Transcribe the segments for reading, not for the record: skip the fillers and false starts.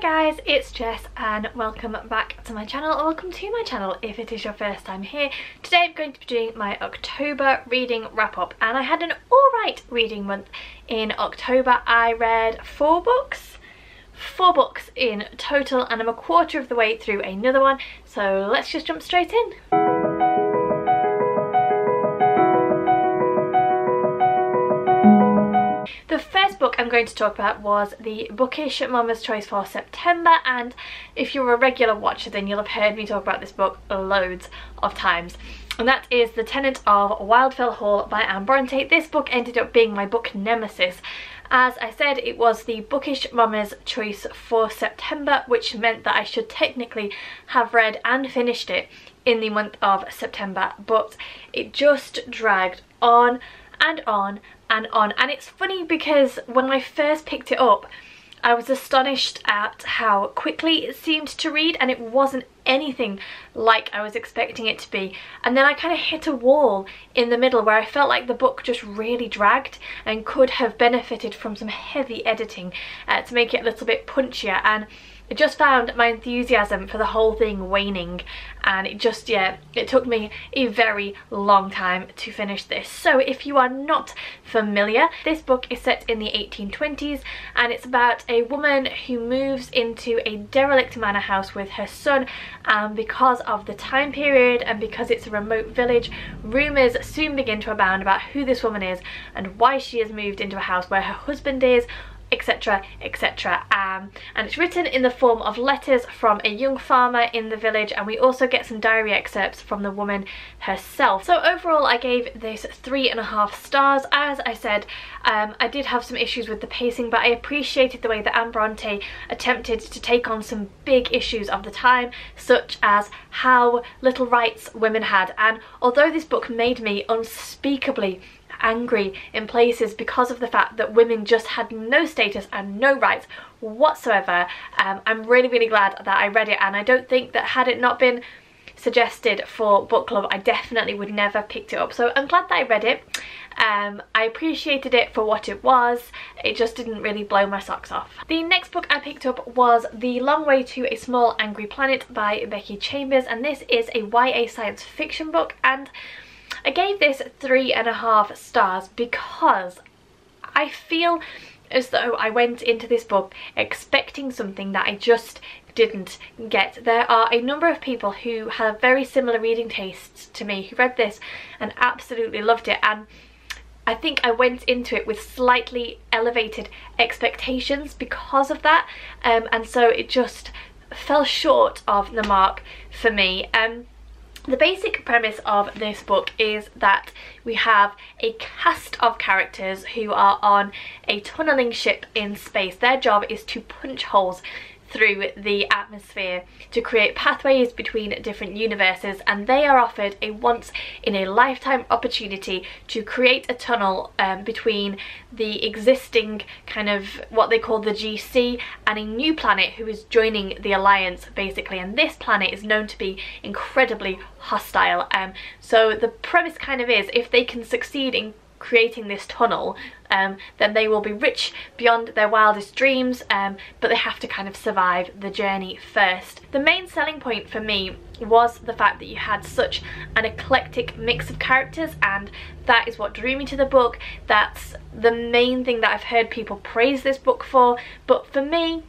guys, it's Jess and welcome back to my channel, or welcome to my channel if it is your first time here. Today I'm going to be doing my October reading wrap up, and I had an alright reading month in October. I read four books in total, and I'm a quarter of the way through another one, so let's just jump straight in. The first book I'm going to talk about was the Bookish Mama's Choice for September, and if you're a regular watcher then you'll have heard me talk about this book loads of times, and that is The Tenants of Wildfell Hall by Anne Bronte. This book ended up being my book nemesis. As I said, it was the Bookish Mama's Choice for September, which meant that I should technically have read and finished it in the month of September, but it just dragged on and on and on. And it's funny because when I first picked it up, I was astonished at how quickly it seemed to read, and it wasn't anything like I was expecting it to be. And then I kind of hit a wall in the middle where I felt like the book just really dragged and could have benefited from some heavy editing to make it a little bit punchier, and I just found my enthusiasm for the whole thing waning, and it just, yeah, it took me a very long time to finish this. So if you are not familiar, this book is set in the 1820s, and it's about a woman who moves into a derelict manor house with her son, and because of the time period and because it's a remote village, rumours soon begin to abound about who this woman is and why she has moved into a house where her husband is, etc, etc. And it's written in the form of letters from a young farmer in the village, and we also get some diary excerpts from the woman herself. So overall I gave this 3.5 stars. As I said, I did have some issues with the pacing, but I appreciated the way that Anne Bronte attempted to take on some big issues of the time, such as how little rights women had. And although this book made me unspeakably angry in places because of the fact that women just had no status and no rights whatsoever, I'm really glad that I read it, and I don't think that had it not been suggested for book club I definitely would never have picked it up. So I'm glad that I read it. I appreciated it for what it was. It just didn't really blow my socks off. The next book I picked up was The Long Way to a Small Angry Planet by Becky Chambers, and this is a YA science fiction book, and I gave this 3.5 stars because I feel as though I went into this book expecting something that I just didn't get. There are a number of people who have very similar reading tastes to me who read this and absolutely loved it, and I think I went into it with slightly elevated expectations because of that, and so it just fell short of the mark for me. The basic premise of this book is that we have a cast of characters who are on a tunnelling ship in space. Their job is to punch holes through the atmosphere to create pathways between different universes, and they are offered a once-in-a-lifetime opportunity to create a tunnel between the existing kind of what they call the GC and a new planet who is joining the Alliance basically, and this planet is known to be incredibly hostile. So the premise kind of is, if they can succeed in creating this tunnel, then they will be rich beyond their wildest dreams, but they have to kind of survive the journey first. The main selling point for me was the fact that you had such an eclectic mix of characters, and that is what drew me to the book. That's the main thing that I've heard people praise this book for, but for me,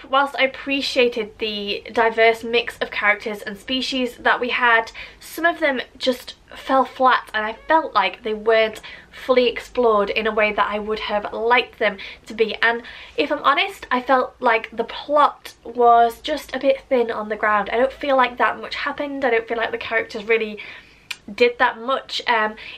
whilst I appreciated the diverse mix of characters and species that we had, some of them just fell flat, and I felt like they weren't fully explored in a way that I would have liked them to be. And if I'm honest, I felt like the plot was just a bit thin on the ground. I don't feel like that much happened. I don't feel like the characters really did that much.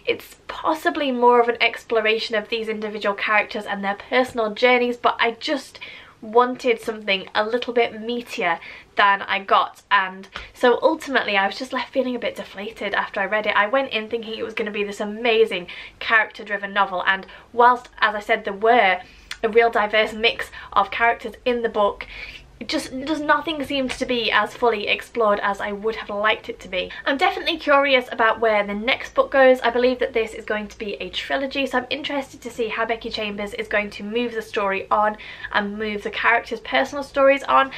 It's possibly more of an exploration of these individual characters and their personal journeys, but I just wanted something a little bit meatier than I got, and so ultimately I was just left feeling a bit deflated after I read it. I went in thinking it was going to be this amazing character driven novel, and whilst, as I said, there were a real diverse mix of characters in the book, nothing seemed to be as fully explored as I would have liked it to be. I'm definitely curious about where the next book goes. I believe that this is going to be a trilogy, so I'm interested to see how Becky Chambers is going to move the story on and move the characters' personal stories on.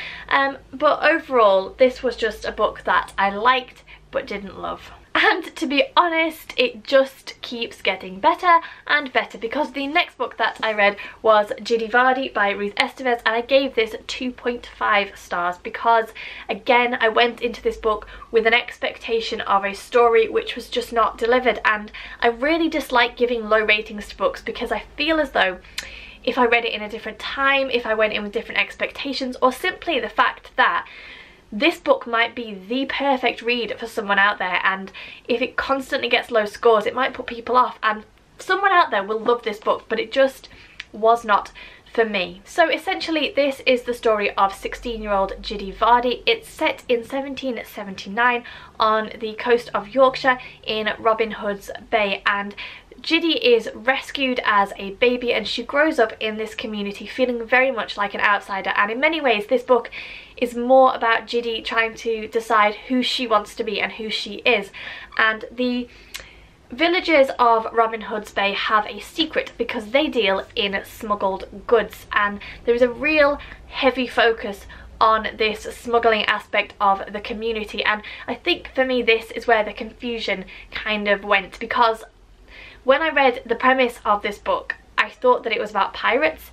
But overall, this was just a book that I liked but didn't love. And to be honest, it just keeps getting better and better, because the next book that I read was Judy Vardi by Ruth Estevez, and I gave this 2.5 stars because, again, I went into this book with an expectation of a story which was just not delivered, and I really dislike giving low ratings to books because I feel as though if I read it in a different time, if I went in with different expectations, or simply the fact that this book might be the perfect read for someone out there, and if it constantly gets low scores it might put people off, and someone out there will love this book, but it just was not for me. So essentially this is the story of 16-year-old Judy Vardi. It's set in 1779 on the coast of Yorkshire in Robin Hood's Bay, and Judy is rescued as a baby and she grows up in this community feeling very much like an outsider, and in many ways this book is more about Judy trying to decide who she wants to be and who she is. And the villagers of Robin Hood's Bay have a secret because they deal in smuggled goods, and there is a real heavy focus on this smuggling aspect of the community, and I think for me this is where the confusion kind of went, because when I read the premise of this book I thought that it was about pirates,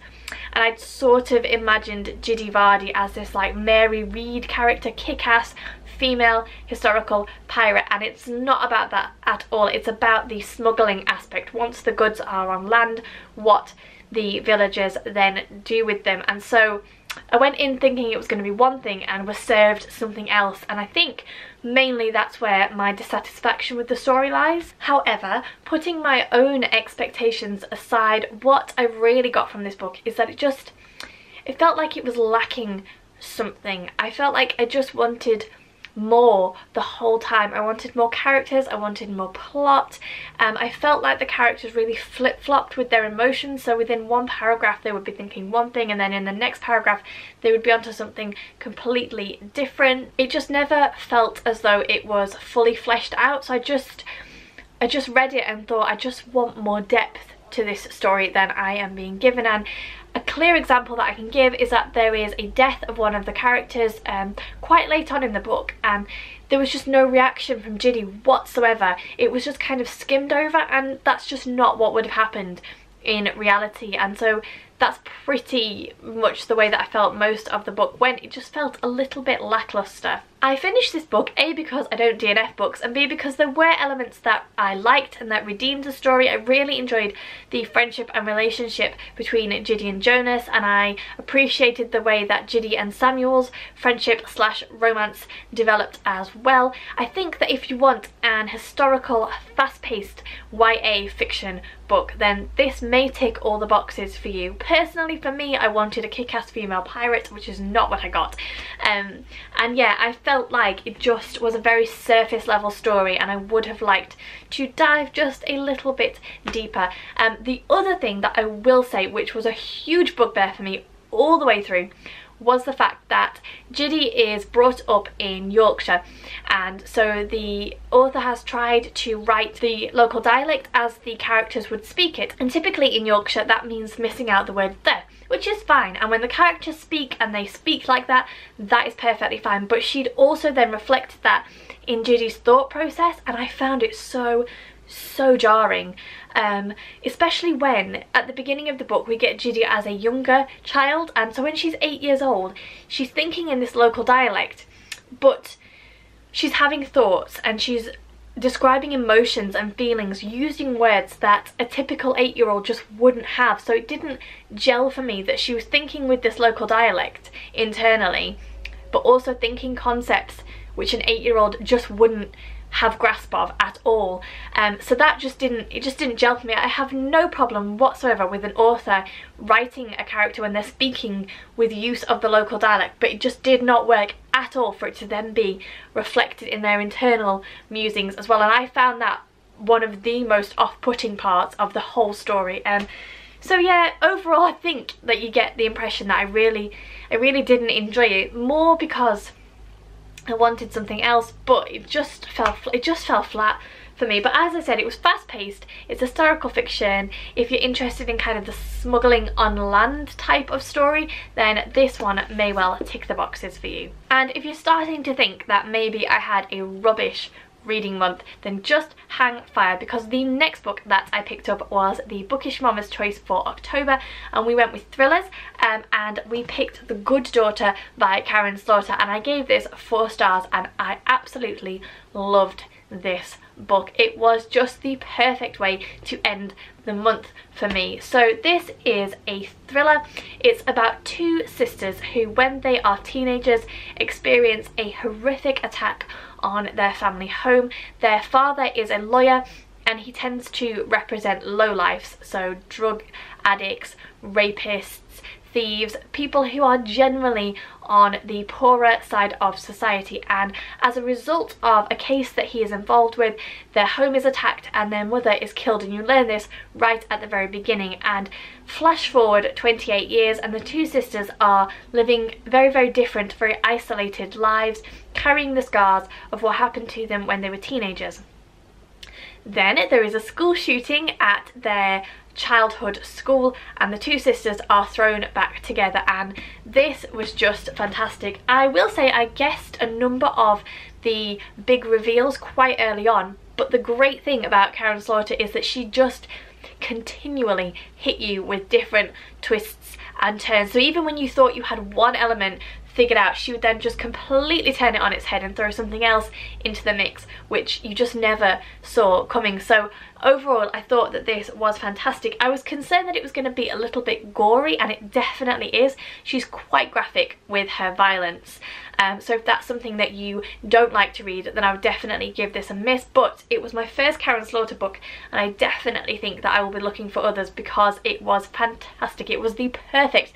and I'd sort of imagined Judy Vardi as this like Mary Read character, kick-ass female historical pirate, and it's not about that at all. It's about the smuggling aspect. Once the goods are on land, what the villagers then do with them. And so I went in thinking it was going to be one thing and was served something else, and I think mainly that's where my dissatisfaction with the story lies. However, putting my own expectations aside, what I really got from this book is that it felt like it was lacking something. I felt like I just wanted more the whole time. I wanted more characters, I wanted more plot. I felt like the characters really flip-flopped with their emotions, so within one paragraph they would be thinking one thing and then in the next paragraph they would be onto something completely different. It just never felt as though it was fully fleshed out, so I just read it and thought I just want more depth to this story than I am being given. And a clear example that I can give is that there is a death of one of the characters quite late on in the book, and there was just no reaction from Judy whatsoever. It was just kind of skimmed over, and that's just not what would have happened in reality, and so that's pretty much the way that I felt most of the book went. It just felt a little bit lackluster. I finished this book A because I don't DNF books, and B because there were elements that I liked and that redeemed the story. I really enjoyed the friendship and relationship between Judy and Jonas, and I appreciated the way that Judy and Samuel's friendship slash romance developed as well. I think that if you want an historical, fast-paced YA fiction book, then this may tick all the boxes for you. Personally, for me, I wanted a kick-ass female pirate, which is not what I got. And yeah, I felt like it just was a very surface level story, and I would have liked to dive just a little bit deeper. The other thing that I will say, which was a huge bugbear for me all the way through, was the fact that Judy is brought up in Yorkshire, and so the author has tried to write the local dialect as the characters would speak it, and typically in Yorkshire that means missing out the word "the", which is fine, and when the characters speak and they speak like that, that is perfectly fine, but she'd also then reflected that in Judy's thought process, and I found it so jarring, especially when at the beginning of the book we get Judy as a younger child, and so when she's 8 years old she's thinking in this local dialect, but she's having thoughts and she's describing emotions and feelings using words that a typical 8-year-old just wouldn't have. So it didn't gel for me that she was thinking with this local dialect internally but also thinking concepts which an 8-year-old just wouldn't have grasp of at all. So that just didn't gel for me. I have no problem whatsoever with an author writing a character when they're speaking with use of the local dialect, but it just did not work at all for it to then be reflected in their internal musings as well, and I found that one of the most off-putting parts of the whole story. So yeah, overall I think that you get the impression that I really didn't enjoy it, more because I wanted something else, but it just fell flat for me. But as I said, it was fast-paced, it's historical fiction. If you're interested in kind of the smuggling on land type of story, then this one may well tick the boxes for you. And if you're starting to think that maybe I had a rubbish reading month, then just hang fire, because the next book that I picked up was the Bookish Mama's Choice for October, and we went with thrillers, and we picked The Good Daughter by Karen Slaughter, and I gave this 4 stars and I absolutely loved this book. It was just the perfect way to end the month for me. So this is a thriller. It's about 2 sisters who, when they are teenagers, experience a horrific attack on their family home. Their father is a lawyer and he tends to represent lowlifes, so drug addicts, rapists, thieves, people who are generally on the poorer side of society, and as a result of a case that he is involved with, their home is attacked and their mother is killed, and you learn this right at the very beginning. And flash forward 28 years and the 2 sisters are living very different, very isolated lives, carrying the scars of what happened to them when they were teenagers. Then there is a school shooting at their childhood school and the 2 sisters are thrown back together, and this was just fantastic. I will say I guessed a number of the big reveals quite early on, but the great thing about Karen Slaughter is that she just continually hit you with different twists and turns. So even when you thought you had one element figured out, she would then just completely turn it on its head and throw something else into the mix, which you just never saw coming. So overall, I thought that this was fantastic. I was concerned that it was going to be a little bit gory, and it definitely is. She's quite graphic with her violence. So if that's something that you don't like to read, then I would definitely give this a miss. But it was my first Karen Slaughter book, and I definitely think that I will be looking for others because it was fantastic. It was the perfect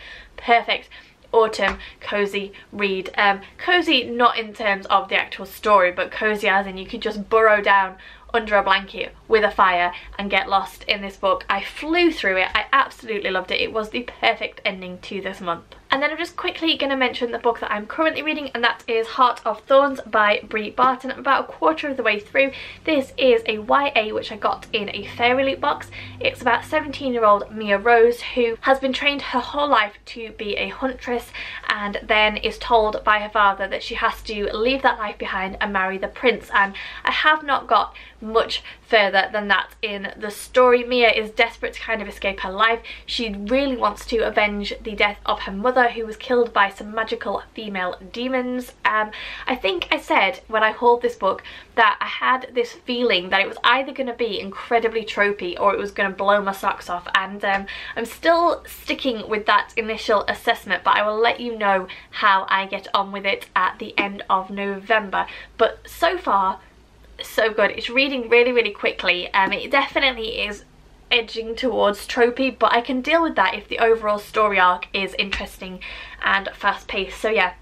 autumn cozy read. Cozy not in terms of the actual story, but cozy as in you could just burrow down under a blanket with a fire and get lost in this book. I flew through it. I absolutely loved it. It was the perfect ending to this month. And then I'm just quickly going to mention the book that I'm currently reading, and that is Heart of Thorns by Brie Barton. I'm about a quarter of the way through. This is a YA which I got in a Fairy Loot box. It's about 17-year-old Mia Rose, who has been trained her whole life to be a huntress, and then is told by her father that she has to leave that life behind and marry the prince. And I have not got much further than that in the story. Mia is desperate to kind of escape her life. She really wants to avenge the death of her mother, who was killed by some magical female demons. I think I said when I hauled this book that I had this feeling that it was either going to be incredibly tropey or it was going to blow my socks off, and I'm still sticking with that initial assessment, but I will let you know how I get on with it at the end of November. But so far, so good. It's reading really quickly. It definitely is edging towards tropey, but I can deal with that if the overall story arc is interesting and fast-paced. So yeah,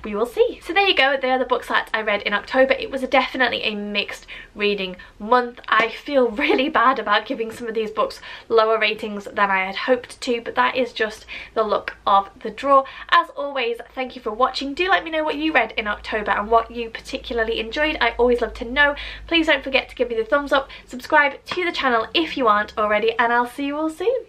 we will see. So there you go, they are the books that I read in October. It was definitely a mixed reading month. I feel really bad about giving some of these books lower ratings than I had hoped to, but that is just the luck of the draw. As always, thank you for watching. Do let me know what you read in October and what you particularly enjoyed. I always love to know. Please don't forget to give me the thumbs up, subscribe to the channel if you aren't already, and I'll see you all soon.